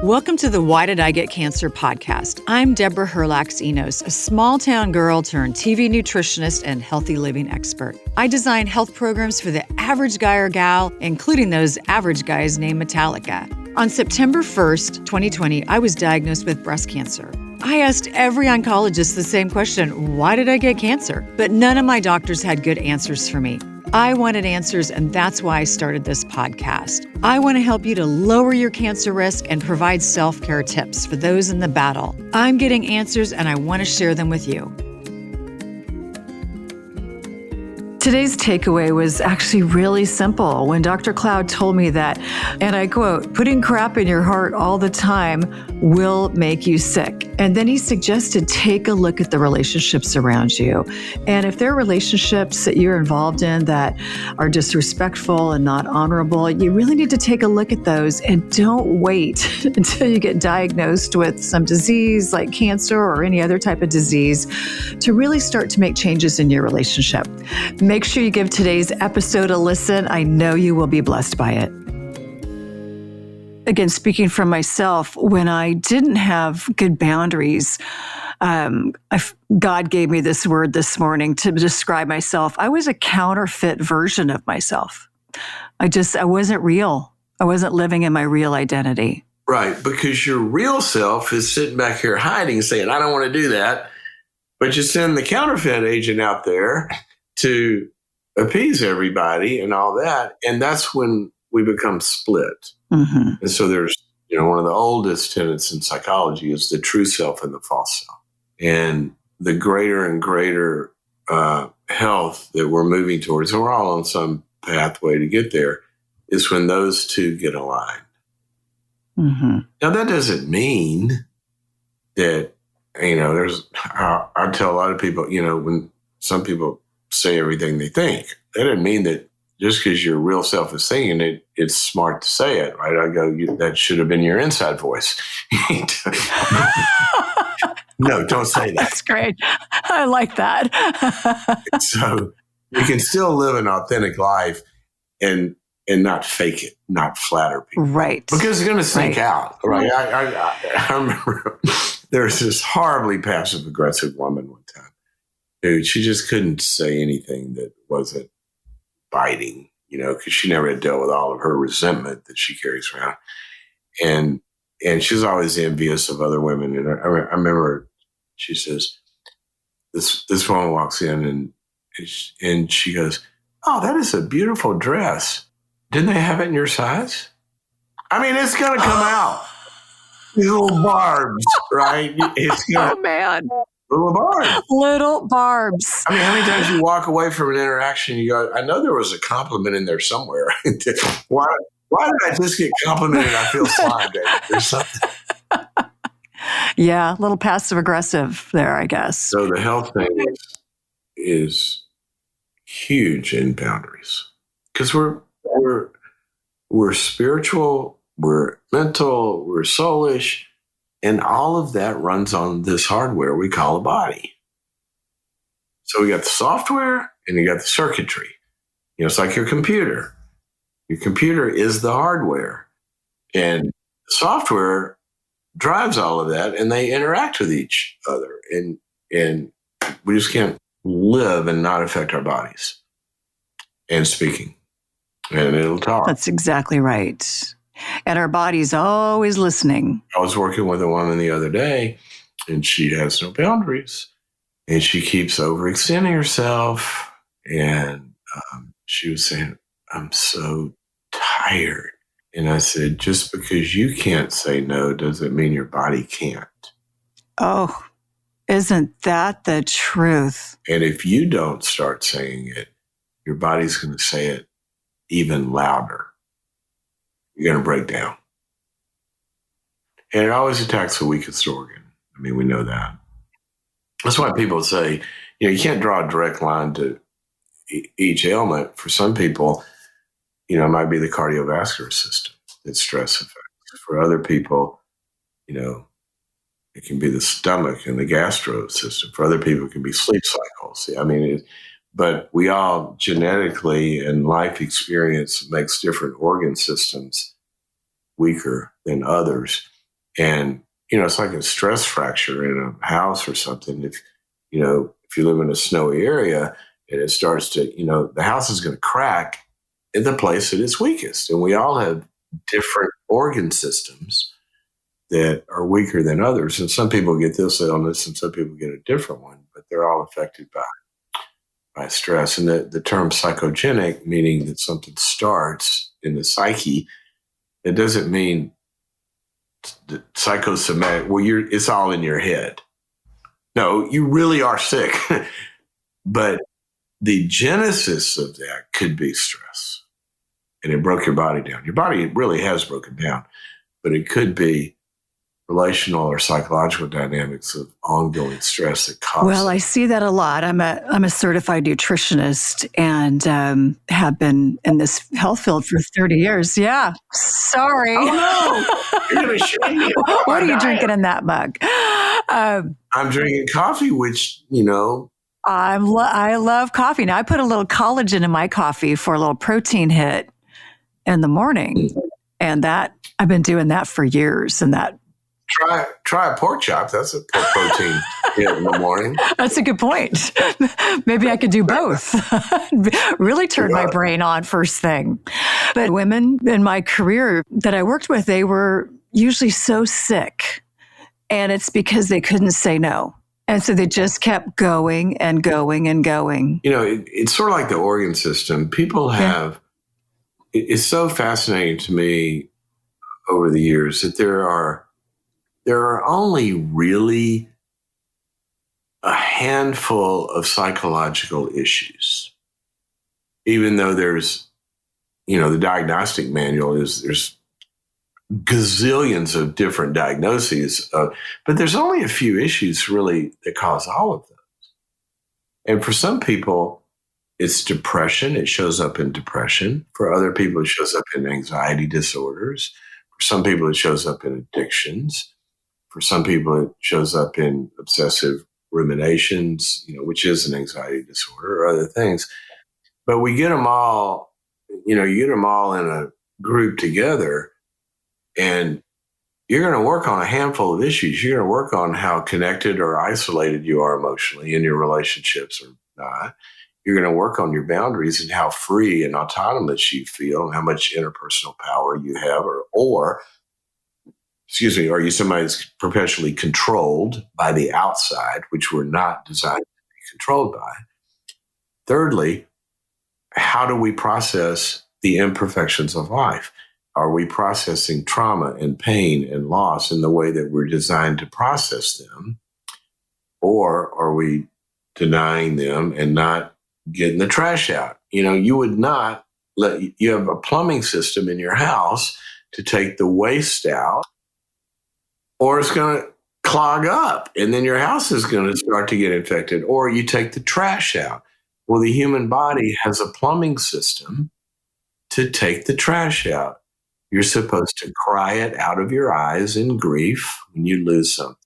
Welcome to the Why Did I Get Cancer podcast. I'm Deborah Herlax-Enos, a small-town girl turned TV nutritionist and healthy living expert. I design health programs for the average guy or gal, including those average guys named Metallica. On September 1st, 2020, I was diagnosed with breast cancer. I asked every oncologist the same question, why did I get cancer? But none of my doctors had good answers for me. I wanted answers, and that's why I started this podcast. I want to help you to lower your cancer risk and provide self-care tips for those in the battle. I'm getting answers, and I want to share them with you. Today's takeaway was actually really simple. When Dr. Cloud told me that, and I quote, putting crap in your heart all the time will make you sick. And then he suggested take a look at the relationships around you. And if there are relationships that you're involved in that are disrespectful and not honorable, you really need to take a look at those and don't wait until you get diagnosed with some disease like cancer or any other type of disease to really start to make changes in your relationship. Make sure you give today's episode a listen. I know you will be blessed by it. Again, speaking from myself, when I didn't have good boundaries, God gave me this word this morning to describe myself. I was a counterfeit version of myself. I wasn't real. I wasn't living in my real identity. Right, because your real self is sitting back here hiding, saying, I don't want to do that. But you send the counterfeit agent out there to appease everybody and all that. And that's when we become split. Mm-hmm. And so there's, one of the oldest tenets in psychology is the true self and the false self. And the greater and greater health that we're moving towards, and we're all on some pathway to get there, is when those two get aligned. Mm-hmm. Now, that doesn't mean that, I tell a lot of people, when some people say everything they think, that doesn't mean that just because your real self is saying it, it's smart to say it, right? I go, that should have been your inside voice. No, don't say that. That's great. I like that. So we can still live an authentic life and not fake it, not flatter people. Right. Because it's going to sink out, right? I remember there was this horribly passive-aggressive woman one time who she just couldn't say anything that wasn't biting, because she never had dealt with all of her resentment that she carries around. And she's always envious of other women. And I remember she says, this woman walks in and she goes, oh, that is a beautiful dress. Didn't they have it in your size? I mean, it's going to come out. These little barbs, right? Oh, man. Little barbs. Little barbs. I mean, how many times you walk away from an interaction, you go, I know there was a compliment in there somewhere. Why did I just get complimented? I feel fine, David. There's something. Yeah, a little passive aggressive there, I guess. So the health thing is huge in boundaries because we're spiritual, we're mental, we're soulish. And all of that runs on this hardware we call a body. So we got the software and you got the circuitry. It's like your computer. Your computer is the hardware. And the software drives all of that and they interact with each other. And we just can't live and not affect our bodies. And speaking. And it'll talk. That's exactly right. And our body's always listening. I was working with a woman the other day, and she has no boundaries. And she keeps overextending herself. And she was saying, I'm so tired. And I said, just because you can't say no doesn't mean your body can't. Oh, isn't that the truth? And if you don't start saying it, your body's going to say it even louder. You're going to break down. And it always attacks the weakest organ. I mean, we know that. That's why people say, you can't draw a direct line to each ailment. For some people, it might be the cardiovascular system that stress affects. For other people, it can be the stomach and the gastro system. For other people, it can be sleep cycles. But we all genetically and life experience makes different organ systems weaker than others. And, it's like a stress fracture in a house or something. If you live in a snowy area and it starts to, the house is going to crack in the place at its weakest. And we all have different organ systems that are weaker than others. And some people get this illness and some people get a different one, but they're all affected by stress. And the term psychogenic, meaning that something starts in the psyche, it doesn't mean psychosomatic. Well, it's all in your head. No, you really are sick. But the genesis of that could be stress. And it broke your body down. Your body really has broken down, but it could be relational or psychological dynamics of ongoing stress that cause. Well, I see that a lot. I'm a certified nutritionist and have been in this health field for 30 years. Yeah. Sorry. Oh, no. You're going to shame me. What are you drinking in that mug? I'm drinking coffee, which, I love coffee. Now, I put a little collagen in my coffee for a little protein hit in the morning. And that I've been doing that for years. And that Try a pork chop. That's a protein hit in the morning. That's a good point. Maybe I could do both. Really turn my brain on first thing. But women in my career that I worked with, they were usually so sick. And it's because they couldn't say no. And so they just kept going and going and going. It's sort of like the organ system. People have, it's so fascinating to me over the years that there are only really a handful of psychological issues, even though there's, the diagnostic manual there's gazillions of different diagnoses, but there's only a few issues really that cause all of those. And for some people, it's depression. It shows up in depression. For other people, it shows up in anxiety disorders. For some people, it shows up in addictions. For some people, it shows up in obsessive ruminations, which is an anxiety disorder, or other things. But we get them all, you get them all in a group together, and you're going to work on a handful of issues. You're going to work on how connected or isolated you are emotionally in your relationships or not. You're going to work on your boundaries and how free and autonomous you feel and how much interpersonal power you have, or are you somebody that's perpetually controlled by the outside, which we're not designed to be controlled by? Thirdly, how do we process the imperfections of life? Are we processing trauma and pain and loss in the way that we're designed to process them? Or are we denying them and not getting the trash out? You would not you have a plumbing system in your house to take the waste out, or it's going to clog up and then your house is going to start to get infected, or you take the trash out. Well, the human body has a plumbing system to take the trash out. You're supposed to cry it out of your eyes in grief when you lose something.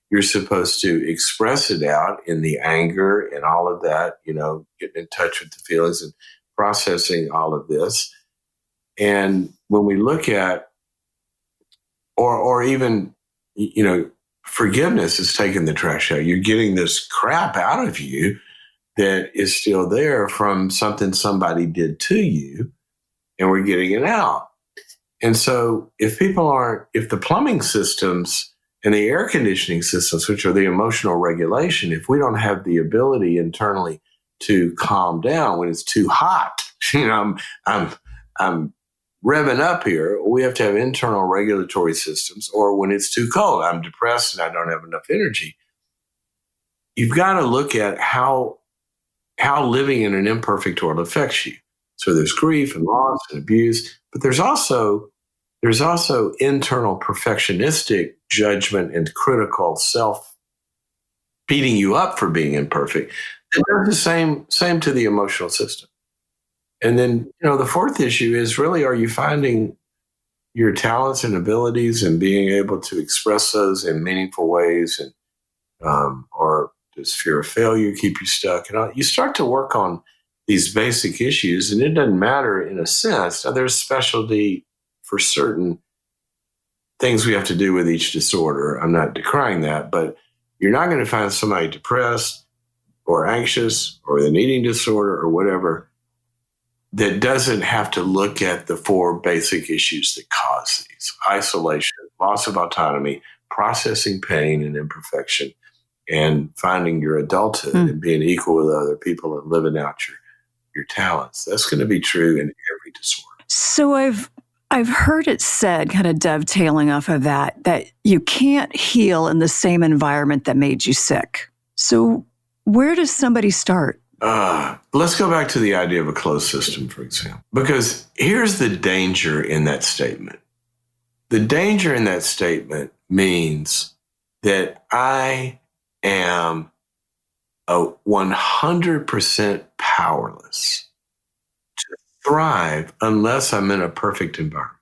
You're supposed to express it out in the anger and all of that, getting in touch with the feelings and processing all of this. And when we look at or even, forgiveness is taking the trash out. You're getting this crap out of you that is still there from something somebody did to you, and we're getting it out. And so if the plumbing systems and the air conditioning systems, which are the emotional regulation, if we don't have the ability internally to calm down when it's too hot, I'm revving up here, we have to have internal regulatory systems. Or when it's too cold, I'm depressed and I don't have enough energy. You've got to look at how living in an imperfect world affects you. So there's grief and loss and abuse, but there's also internal perfectionistic judgment and critical self beating you up for being imperfect. And they're the same to the emotional system. And then, the fourth issue is really, are you finding your talents and abilities and being able to express those in meaningful ways, and or does fear of failure keep you stuck? And you start to work on these basic issues, and it doesn't matter in a sense. Now, there's specialty for certain things we have to do with each disorder. I'm not decrying that, but you're not going to find somebody depressed or anxious or with an eating disorder or whatever that doesn't have to look at the 4 basic issues that cause these: isolation, loss of autonomy, processing pain and imperfection, and finding your adulthood and being equal with other people and living out your talents. That's going to be true in every disorder. So I've heard it said, kind of dovetailing off of that you can't heal in the same environment that made you sick. So where does somebody start? Let's go back to the idea of a closed system, for example, because here's the danger in that statement. The danger in that statement means that I am 100% powerless to thrive unless I'm in a perfect environment.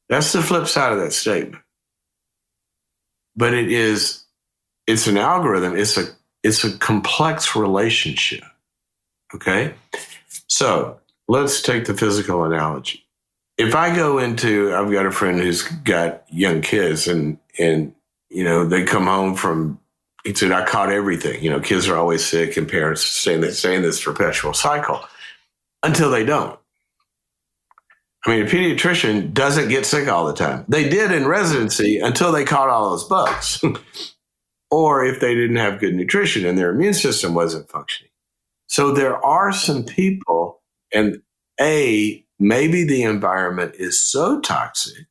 That's the flip side of that statement. But it's an algorithm. It's a complex relationship. Okay? So let's take the physical analogy. If I go into, I've got a friend who's got young kids and they come home from, he said, I caught everything. Kids are always sick and parents stay in this perpetual cycle until they don't. I mean, a pediatrician doesn't get sick all the time. They did in residency until they caught all those bugs. Or if they didn't have good nutrition and their immune system wasn't functioning. So there are some people, and maybe the environment is so toxic,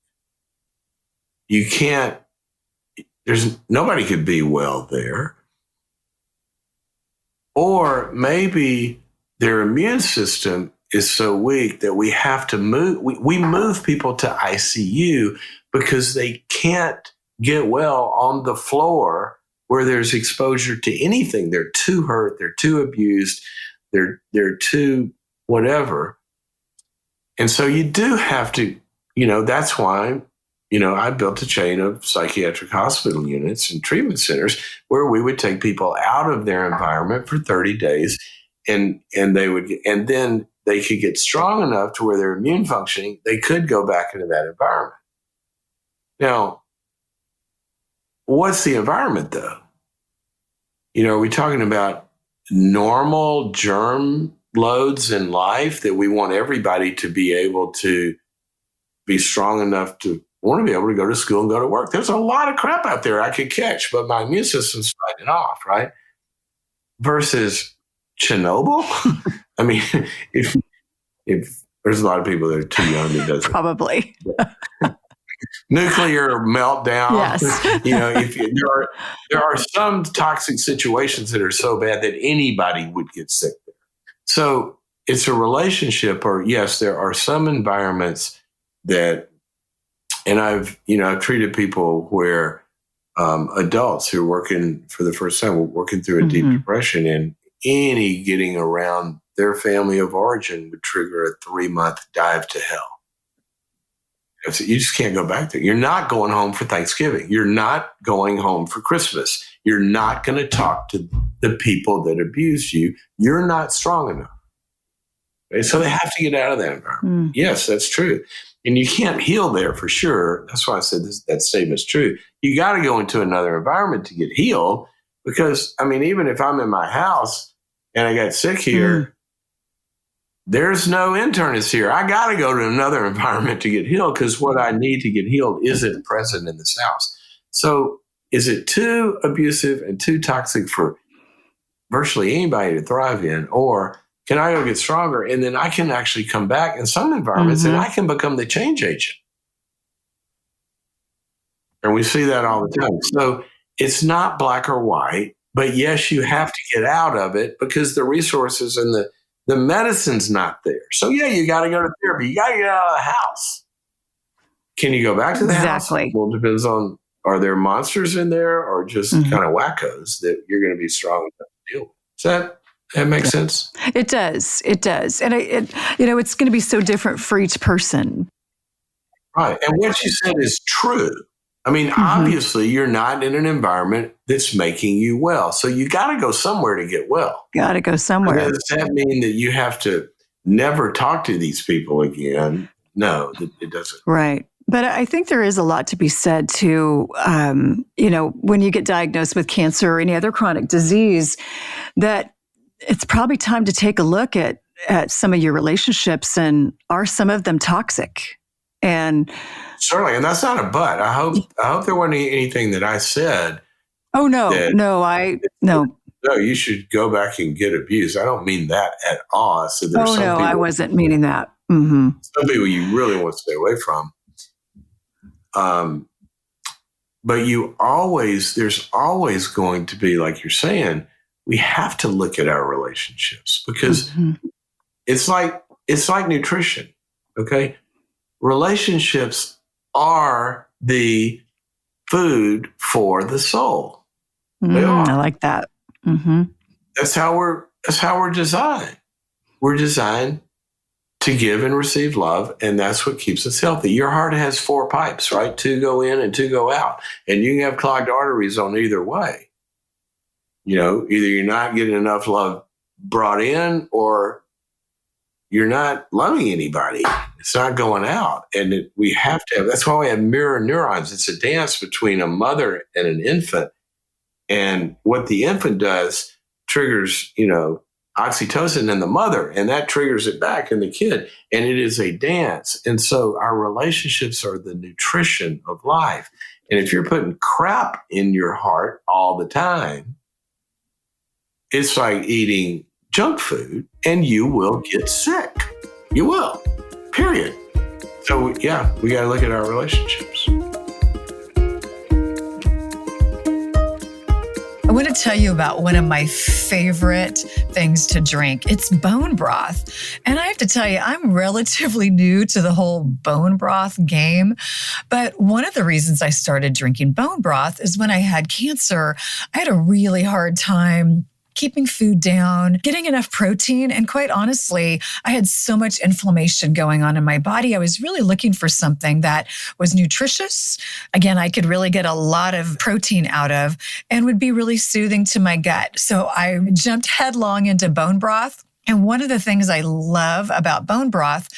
nobody could be well there. Or maybe their immune system is so weak that we have to move. We move people to ICU because they can't get well on the floor where there's exposure to anything. They're too hurt. They're too abused. They're too whatever. And so you do have to, that's why, I built a chain of psychiatric hospital units and treatment centers where we would take people out of their environment for 30 days and then they could get strong enough to where they're immune functioning. They could go back into that environment. Now, what's the environment, though? Are we talking about normal germ loads in life that we want everybody to be able to be strong enough to want to be able to go to school and go to work? There's a lot of crap out there I could catch, but my immune system's fighting off, right? Versus Chernobyl. I mean, if there's a lot of people that are too young that doesn't. Probably. Nuclear meltdown. Yes. There are some toxic situations that are so bad that anybody would get sick there. So it's a relationship, or yes, there are some environments that, and I've treated people where adults who are working for the first time, working through a deep depression, and any getting around their family of origin would trigger a 3-month dive to hell. You just can't go back there. You're not going home for Thanksgiving. You're not going home for Christmas. You're not going to talk to the people that abused you. You're not strong enough. Okay? So they have to get out of that environment. Yes, that's true. And you can't heal there for sure. That's why I said that statement's true. You got to go into another environment to get healed because, even if I'm in my house and I got sick here, there's no internist here. I got to go to another environment to get healed because what I need to get healed isn't present in this house. So is it too abusive and too toxic for virtually anybody to thrive in? Or can I go get stronger and then I can actually come back in some environments and I can become the change agent? And we see that all the time. So it's not black or white, but yes, you have to get out of it because the resources and the medicine's not there. So yeah, you got to go to therapy. You got to get out of the house. Can you go back to the house? Well, it depends on, are there monsters in there or just kind of wackos that you're going to be strong enough to deal with? Does that make sense? It does. It does. And it's going to be so different for each person. Right. And what you said is true. Obviously, you're not in an environment that's making you well. So you got to go somewhere to get well. Got to go somewhere. Does that mean that you have to never talk to these people again? No, it doesn't. Right. But I think there is a lot to be said to, when you get diagnosed with cancer or any other chronic disease, that it's probably time to take a look at some of your relationships, and are some of them toxic? And certainly, and that's not a but. I hope there wasn't anything that I said. Oh no, no. No, you should go back and get abused. I don't mean that at all. So there's some people, I wasn't meaning that. Mm-hmm. Some people you really want to stay away from. But there's always going to be, like you're saying, we have to look at our relationships, because it's like nutrition. Okay. Relationships are the food for the soul. They are. I like that. Mm-hmm. That's how we're designed. We're designed to give and receive love, and that's what keeps us healthy. Your heart has 4 pipes, right? 2 go in and 2 go out, and you can have clogged arteries on either way. Either you're not getting enough love brought in, or you're not loving anybody. It's not going out, and we have to have. That's why we have mirror neurons. It's a dance between a mother and an infant. And what the infant does triggers, oxytocin in the mother, and that triggers it back in the kid. And it is a dance. And so our relationships are the nutrition of life. And if you're putting crap in your heart all the time, it's like eating junk food, and you will get sick. You will, period. So yeah, we got to look at our relationships. I want to tell you about one of my favorite things to drink. It's bone broth. And I have to tell you, I'm relatively new to the whole bone broth game. But one of the reasons I started drinking bone broth is when I had cancer, I had a really hard time keeping food down, getting enough protein. And quite honestly, I had so much inflammation going on in my body. I was really looking for something that was nutritious. Again, I could really get a lot of protein out of and would be really soothing to my gut. So I jumped headlong into bone broth. And one of the things I love about bone broth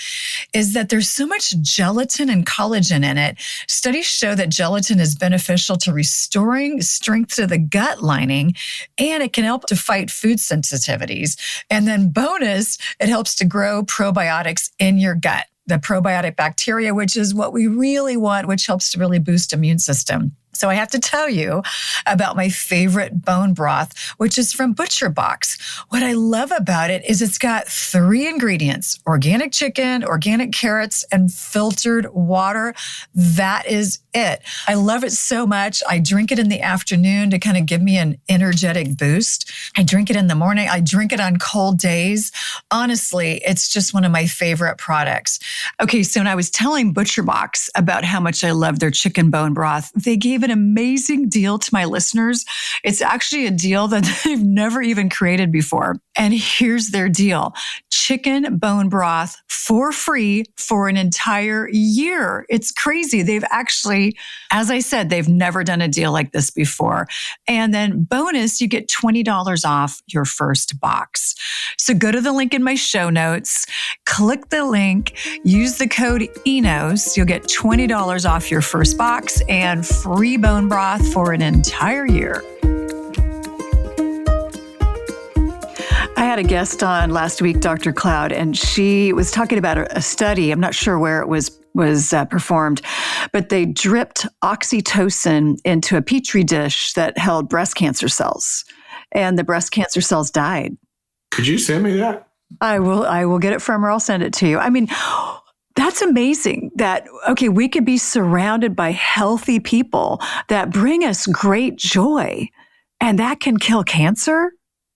is that there's so much gelatin and collagen in it. Studies show that gelatin is beneficial to restoring strength to the gut lining, and it can help to fight food sensitivities. And then bonus, it helps to grow probiotics in your gut, the probiotic bacteria, which is what we really want, which helps to really boost immune system. So I have to tell you about my favorite bone broth, which is from ButcherBox. What I love about it is it's got 3 ingredients: organic chicken, organic carrots, and filtered water. That is it. I love it so much. I drink it in the afternoon to kind of give me an energetic boost. I drink it in the morning. I drink it on cold days. Honestly, it's just one of my favorite products. Okay, so when I was telling ButcherBox about how much I love their chicken bone broth, they gave an amazing deal to my listeners. It's actually a deal that they've never even created before. And here's their deal: chicken bone broth for free for an entire year. It's crazy. They've actually, as I said, they've never done a deal like this before. And then bonus, you get $20 off your first box. So go to the link in my show notes, click the link, use the code ENOS. You'll get $20 off your first box and free bone broth for an entire year. I had a guest on last week, Dr. Cloud, and she was talking about a study. I'm not sure where it was performed, but they dripped oxytocin into a petri dish that held breast cancer cells, and the breast cancer cells died. Could you send me that? I will get it from her. I'll send it to you. I mean, that's amazing that, okay, we could be surrounded by healthy people that bring us great joy, and that can kill cancer.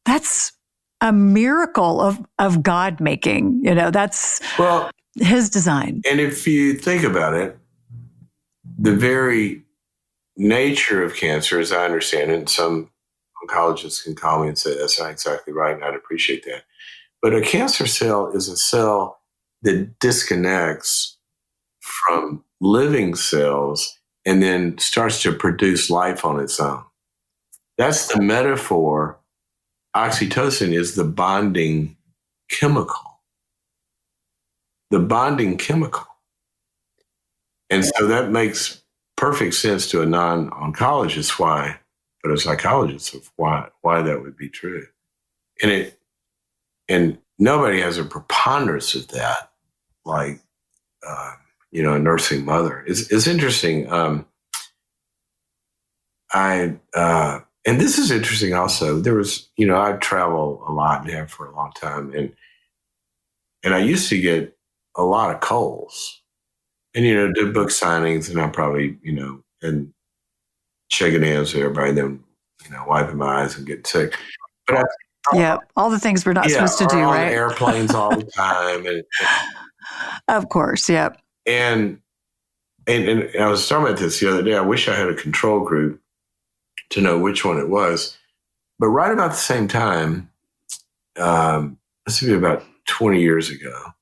That's a miracle of God making. That's his design. And if you think about it, the very nature of cancer, as I understand it, and some oncologists can call me and say, that's not exactly right, and I'd appreciate that. But a cancer cell is a cell that disconnects from living cells and then starts to produce life on its own. That's the metaphor. Oxytocin is the bonding chemical. The bonding chemical. And so that makes perfect sense to a non-oncologist but a psychologist of why that would be true. And nobody has a preponderance of that, like, a nursing mother. It's interesting. And this is interesting also. There was, I travel a lot and have for a long time. And I used to get a lot of colds and, do book signings, and I'm probably, and shaking hands with everybody, then, wiping my eyes and getting sick. But all the things we're not supposed to do, on right? Airplanes all the time. And of course, yep. And I was talking about this the other day. I wish I had a control group to know which one it was. But right about the same time, this would be about 20 years ago,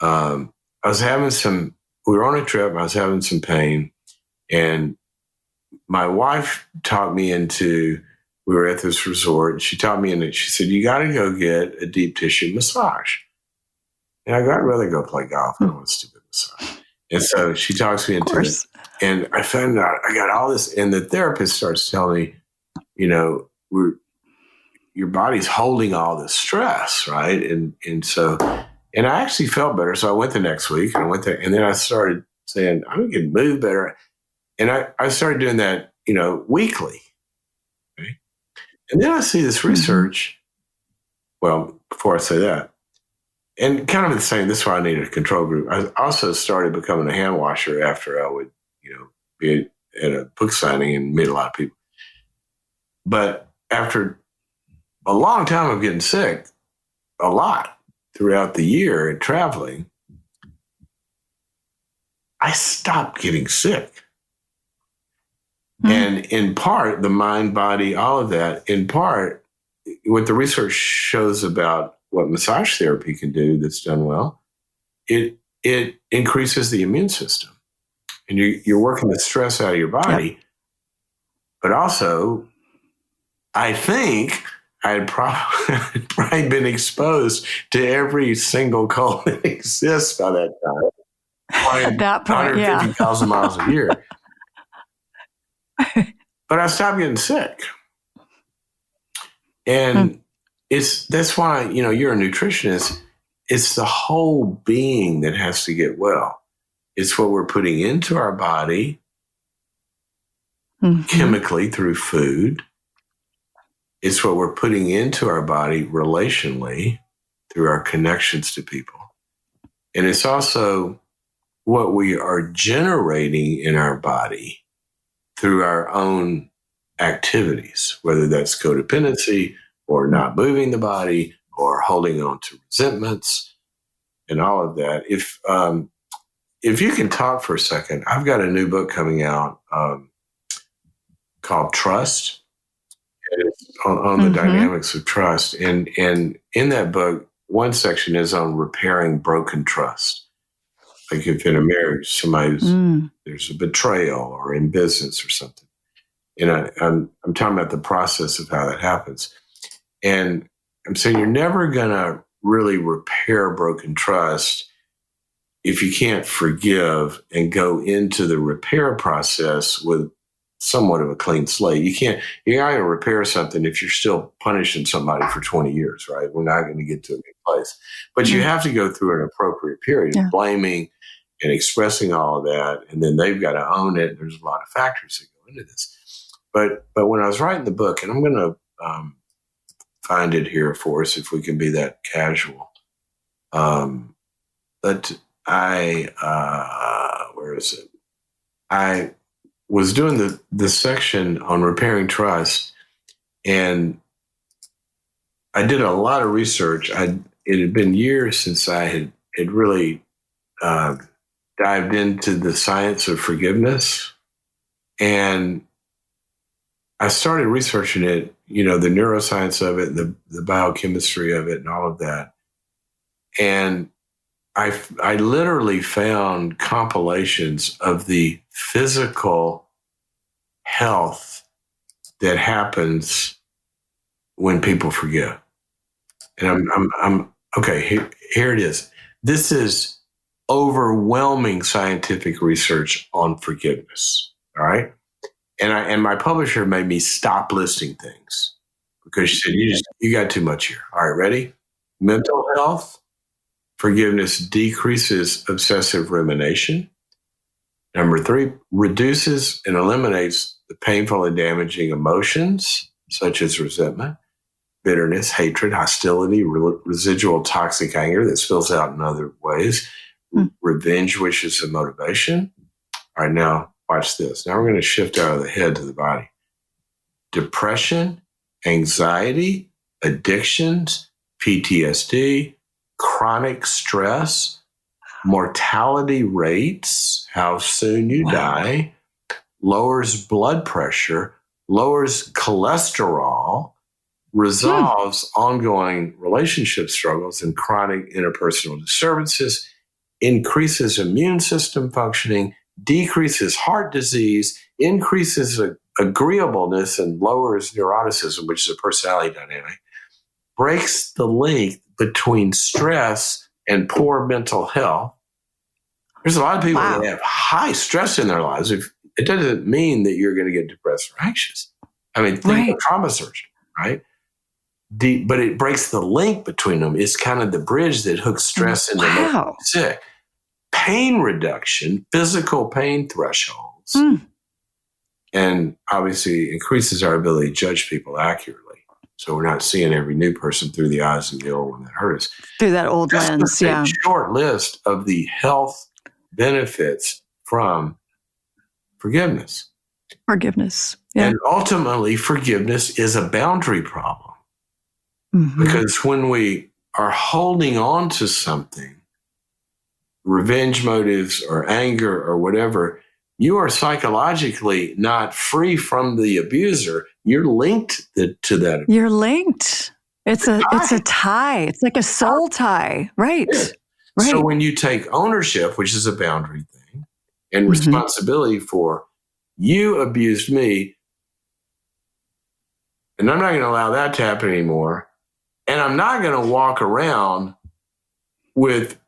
I was having we were on a trip, and I was having some pain, and my wife talked me into, we were at this resort, and she talked me into it. She said, you got to go get a deep tissue massage. And I go, I'd rather go play golf. I don't want a stupid massage. And so she talks me into it. And I found out I got all this, and the therapist starts telling me, your body's holding all this stress, right? And I actually felt better. So I went the next week, and I went there, and then I started saying, I'm going to move better. And I started doing that, weekly. Okay? And then I see this research. Well, before I say that, and kind of the same, this is why I needed a control group. I also started becoming a hand washer after I would, be at a book signing and meet a lot of people. But after a long time of getting sick, a lot throughout the year and traveling, I stopped getting sick. And in part, the mind, body, all of that, in part, what the research shows about what massage therapy can do that's done well, it increases the immune system. And you're working the stress out of your body. Yep. But also, I think I had probably been exposed to every single cold that exists by that time. At that point, 150,000 miles a year. But I stopped getting sick. And that's why, you're a nutritionist. It's the whole being that has to get well. It's what we're putting into our body chemically through food. It's what we're putting into our body relationally through our connections to people. And it's also what we are generating in our body through our own activities, whether that's codependency or not moving the body or holding on to resentments and all of that. If you can talk for a second, I've got a new book coming out called Trust. It's on the dynamics of trust. And in that book, one section is on repairing broken trust. Like if in a marriage, there's a betrayal, or in business or something. And I'm talking about the process of how that happens. And I'm saying you're never going to really repair broken trust if you can't forgive and go into the repair process with somewhat of a clean slate. You're not going to repair something if you're still punishing somebody for 20 years, right? We're not going to get to a good place. But you have to go through an appropriate period of blaming and expressing all of that. And then they've got to own it. There's a lot of factors that go into this. But when I was writing the book, and I'm going to find it here for us if we can be that casual. But where is it? I was doing the section on repairing trust, and I did a lot of research. It had been years since I had really dived into the science of forgiveness, and I started researching it, the neuroscience of it, the biochemistry of it, and all of that. And I literally found compilations of the physical health that happens when people forgive. And I'm okay. Here it is. This is overwhelming scientific research on forgiveness. All right. And my publisher made me stop listing things because she said, you got too much here. All right, ready? Mental health, forgiveness decreases obsessive rumination. Number 3, reduces and eliminates the painful and damaging emotions such as resentment, bitterness, hatred, hostility, residual toxic anger that spills out in other ways, revenge wishes and motivation. All right, now watch this. Now we're going to shift out of the head to the body. Depression, anxiety, addictions, PTSD, chronic stress, mortality rates, how soon you die, lowers blood pressure, lowers cholesterol, resolves ongoing relationship struggles and chronic interpersonal disturbances, increases immune system functioning, decreases heart disease, increases agreeableness, and lowers neuroticism, which is a personality dynamic, breaks the link between stress and poor mental health. There's a lot of people that have high stress in their lives. It doesn't mean that you're going to get depressed or anxious. I mean, think of trauma surgery, right? But it breaks the link between them. It's kind of the bridge that hooks stress into making you sick. Pain reduction, physical pain thresholds, and obviously increases our ability to judge people accurately. So we're not seeing every new person through the eyes of the old one that hurt us. Through that old lens, a short list of the health benefits from forgiveness. Forgiveness. Yeah. And ultimately, forgiveness is a boundary problem. Because when we are holding on to something, revenge motives or anger or whatever, you are psychologically not free from the abuser. You're linked to that. You're linked. It's a tie. It's like a soul tie. Right. Yeah. Right. So when you take ownership, which is a boundary thing, and responsibility for you abused me, and I'm not going to allow that to happen anymore. And I'm not going to walk around with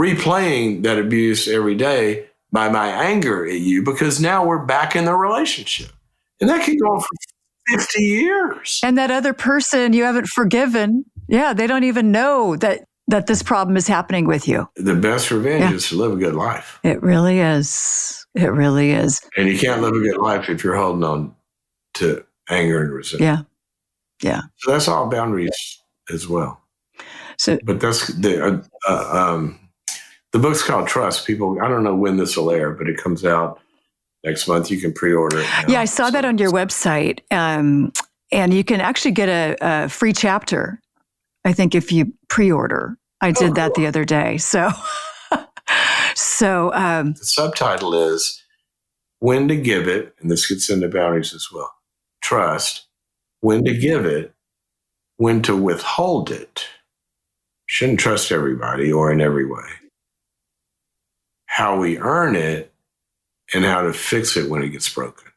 replaying that abuse every day by my anger at you, because now we're back in the relationship. And that can go on for 50 years. And that other person you haven't forgiven, they don't even know that this problem is happening with you. The best revenge is to live a good life. It really is. It really is. And you can't live a good life if you're holding on to anger and resentment. Yeah. So that's all boundaries as well. But that's the book's called Trust. People, I don't know when this will air, but it comes out next month. You can pre-order it now. Yeah, I saw that on your website. And you can actually get a free chapter, I think, if you pre-order. I did that the other day. So the subtitle is When to Give It, and this gets into boundaries as well. Trust. When to give it, when to withhold it. Shouldn't trust everybody or in every way. How we earn it and how to fix it when it gets broken.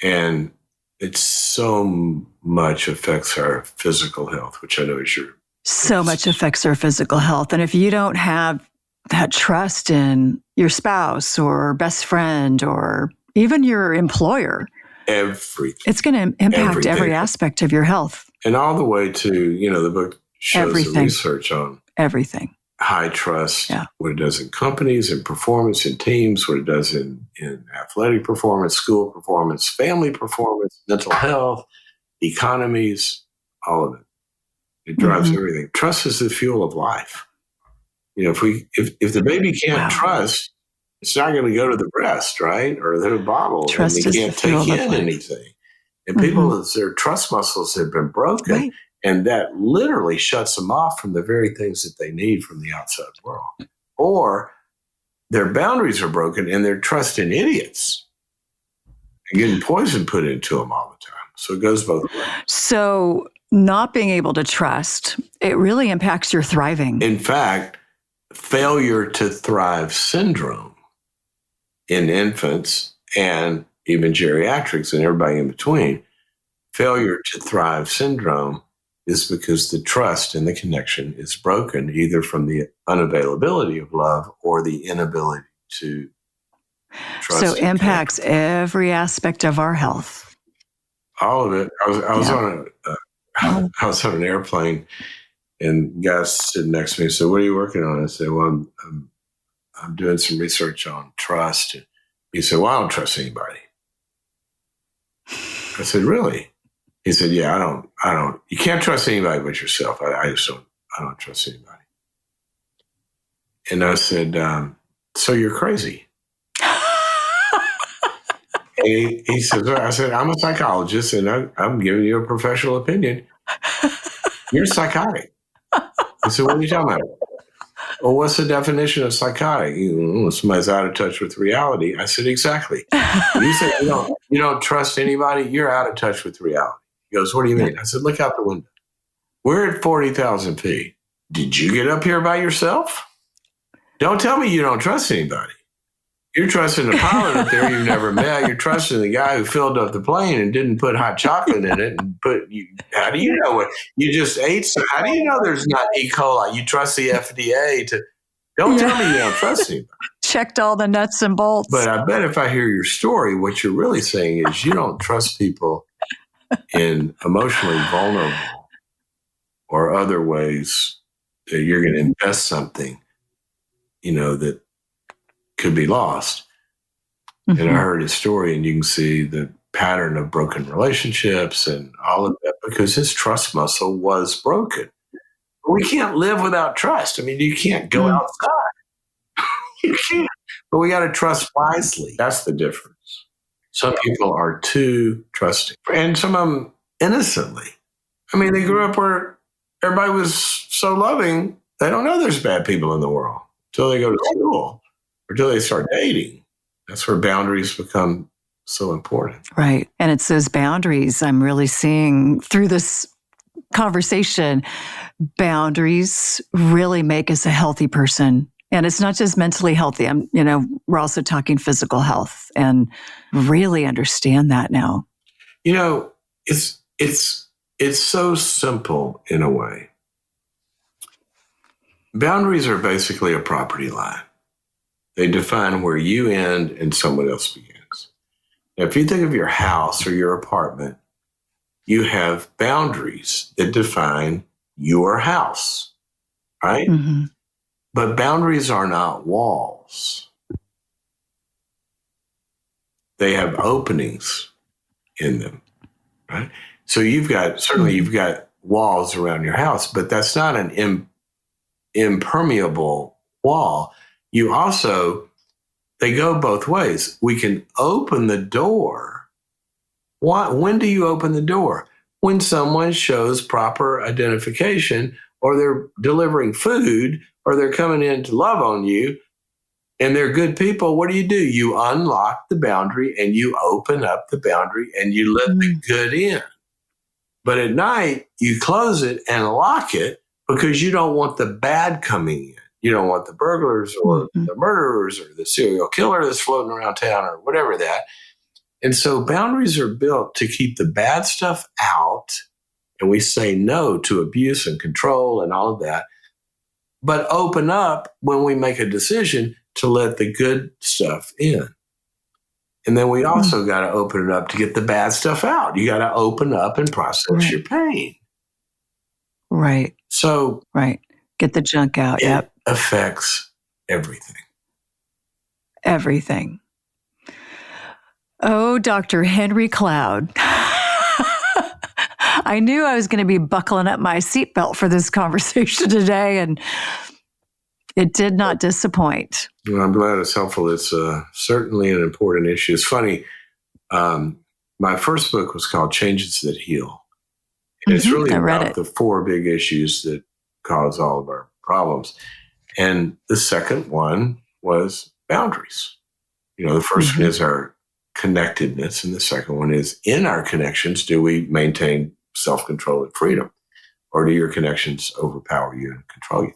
And it so much affects our physical health, which I know is your... So much affects our physical health. And if you don't have that trust in your spouse or best friend or even your employer, everything. It's going to impact every aspect of your health. And all the way to, the book shows the research on everything. High trust, what it does in companies and performance in teams, what it does in athletic performance, school performance, family performance, mental health, economies, all of it. It drives everything. Trust is the fuel of life. If the baby can't trust, it's not going to go to the breast, right? Or the bottle. Trust and they can't take in anything. And people, their trust muscles have been broken. And that literally shuts them off from the very things that they need from the outside world. Or their boundaries are broken and they're trusting idiots and getting poison put into them all the time. So it goes both ways. So not being able to trust, it really impacts your thriving. In fact, failure to thrive syndrome in infants and even geriatrics and everybody in between, failure to thrive syndrome is because the trust in the connection is broken, either from the unavailability of love or the inability to trust. So impacts every aspect of our health. All of it. I was on an airplane, and guys sitting next to me said, "What are you working on?" I said, "Well, I'm doing some research on trust." And he said, "Well, I don't trust anybody." I said, "Really?" He said, "Yeah, I don't. You can't trust anybody but yourself. I don't trust anybody." And I said, "So you're crazy?" He says, well, I said, "I'm a psychologist, and I'm giving you a professional opinion. You're psychotic." I said, "What are you talking about?" "Well, what's the definition of psychotic?" "Somebody's out of touch with reality." I said, "Exactly. You said you don't trust anybody. You're out of touch with reality." He goes, "What do you mean?" I said, "Look out the window. We're at 40,000 feet. Did you get up here by yourself? Don't tell me you don't trust anybody. You're trusting the pilot up there you've never met. You're trusting the guy who filled up the plane and didn't put hot chocolate in it and how do you know what you just ate? So how do you know there's not E. coli? You trust the FDA to don't tell me you don't trust anybody." Checked all the nuts and bolts. But I bet if I hear your story, what you're really saying is you don't trust people in emotionally vulnerable or other ways that you're going to invest something, that could be lost. Mm-hmm. And I heard his story, and you can see the pattern of broken relationships and all of that because his trust muscle was broken. We can't live without trust. I mean, you can't go outside. You can't. But we got to trust wisely. That's the difference. Some people are too trusting, and some of them innocently. I mean, they grew up where everybody was so loving, they don't know there's bad people in the world until they go to school or until they start dating. That's where boundaries become so important. Right. And it's those boundaries I'm really seeing through this conversation. Boundaries really make us a healthy person. And it's not just mentally healthy. We're also talking physical health and really understand that now. It's so simple in a way. Boundaries are basically a property line. They define where you end and someone else begins. Now, if you think of your house or your apartment, you have boundaries that define your house, right? Mm-hmm. But boundaries are not walls. They have openings in them, right? So you've got walls around your house, but that's not an impermeable wall. You also, they go both ways. We can open the door. When do you open the door? When someone shows proper identification, or they're delivering food, or they're coming in to love on you, and they're good people. What do? You unlock the boundary and you open up the boundary and you let the good in. But at night, you close it and lock it because you don't want the bad coming in. You don't want the burglars or the murderers or the serial killer that's floating around town or whatever that. And so boundaries are built to keep the bad stuff out. And we say no to abuse and control and all of that, but open up when we make a decision to let the good stuff in. And then we also got to open it up to get the bad stuff out. You got to open up and process your pain. Right. So, Get the junk out. It affects everything. Everything. Oh, Dr. Henry Cloud. I knew I was going to be buckling up my seatbelt for this conversation today, and it did not disappoint. Well, I'm glad it's helpful. It's certainly an important issue. It's funny. My first book was called Changes That Heal. And it's really about the 4 big issues that cause all of our problems. And the second one was boundaries. The first one is our connectedness. And the second one is, in our connections, do we maintain self-control and freedom? Or do your connections overpower you and control you?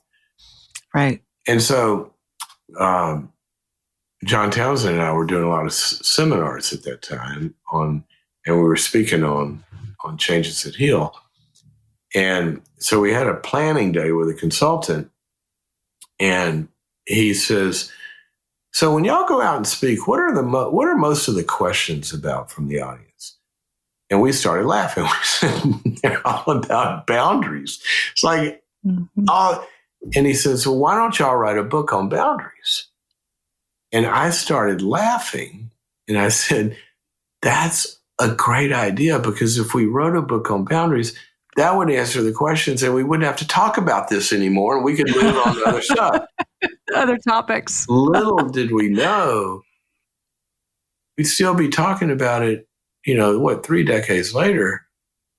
Right. And so John Townsend and I were doing a lot of seminars at that time and we were speaking on Changes That Heal. And so we had a planning day with a consultant, and he says, so when y'all go out and speak, what are most of the questions about from the audience? And we started laughing. We said, they're all about boundaries. It's like, and he says, well, why don't y'all write a book on boundaries? And I started laughing, and I said, that's a great idea, because if we wrote a book on boundaries, that would answer the questions, and we wouldn't have to talk about this anymore, and we could move on to other stuff. Other topics. Little did we know, we'd still be talking about it, 3 decades later.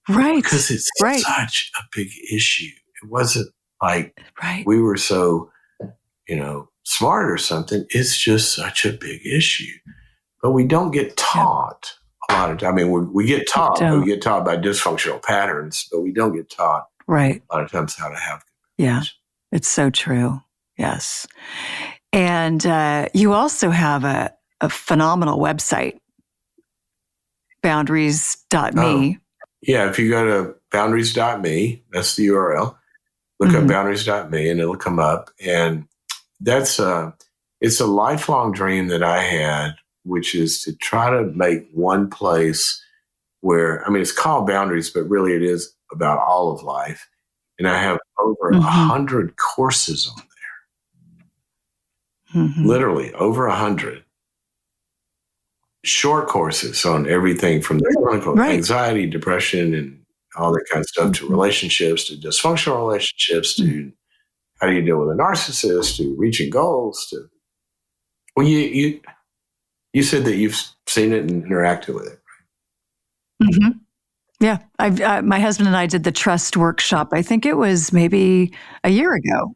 Right. Because it's such a big issue. It wasn't like we were so, smart or something. It's just such a big issue. But we don't get taught a lot of time. I mean, we get taught. We get taught by dysfunctional patterns, but we don't get taught a lot of times how to have good patterns. It's so true. Yes. And you also have a phenomenal website, boundaries.me. Yeah, if you go to boundaries.me, that's the URL. Look up boundaries.me and it'll come up. And that's it's a lifelong dream that I had, which is to try to make one place where, it's called Boundaries, but really it is about all of life. And I have over 100 courses on there. Literally over 100. Short courses on everything from the clinical anxiety, depression, and all that kind of stuff to relationships, to dysfunctional relationships, to how do you deal with a narcissist, to reaching goals, to you said that you've seen it and interacted with it, right? Yeah, my husband and I did the trust workshop. I think it was maybe a year ago.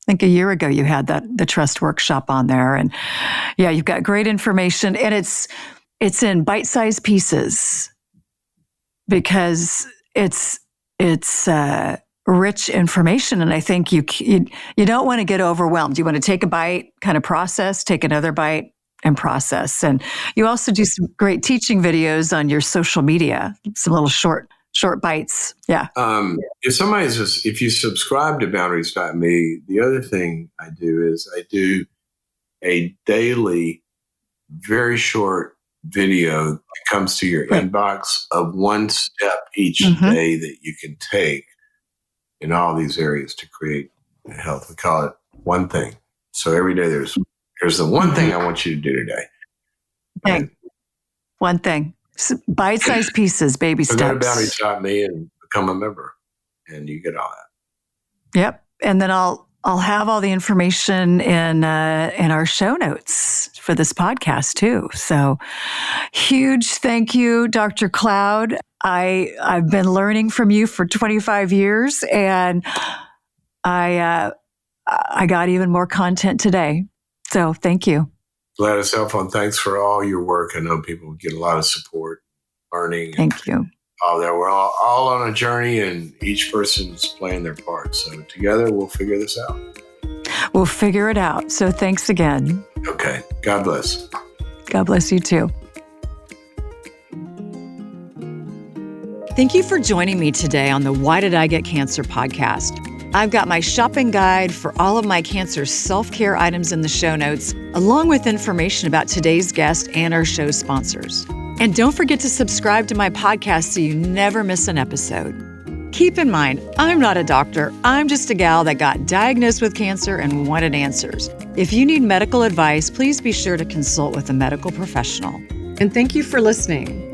I think a year ago you had the trust workshop on there, and you've got great information, and it's in bite-sized pieces because it's rich information, and I think you don't want to get overwhelmed. You want to take a bite, kind of process, take another bite, and process. And you also do some great teaching videos on your social media, some little short bites. Yeah. If you subscribe to boundaries.me, the other thing I do is I do a daily, very short video that comes to your inbox of one step each day that you can take in all these areas to create health. We call it one thing. So every day there's the one thing I want you to do today. One thing. Bite-sized pieces, baby steps. Go to boundaries.me and become a member, and you get all that. Yep. And then I'll have all the information in our show notes for this podcast too. So huge thank you, Dr. Cloud. I've been learning from you for 25 years, and I got even more content today. So thank you. Glad it's helpful, and thanks for all your work. I know people get a lot of support, learning. Thank you. All that. We're all on a journey, and each person's playing their part. So together we'll figure this out. We'll figure it out. So thanks again. Okay. God bless. God bless you too. Thank you for joining me today on the Why Did I Get Cancer podcast. I've got my shopping guide for all of my cancer self-care items in the show notes, along with information about today's guest and our show sponsors. And don't forget to subscribe to my podcast so you never miss an episode. Keep in mind, I'm not a doctor. I'm just a gal that got diagnosed with cancer and wanted answers. If you need medical advice, please be sure to consult with a medical professional. And thank you for listening.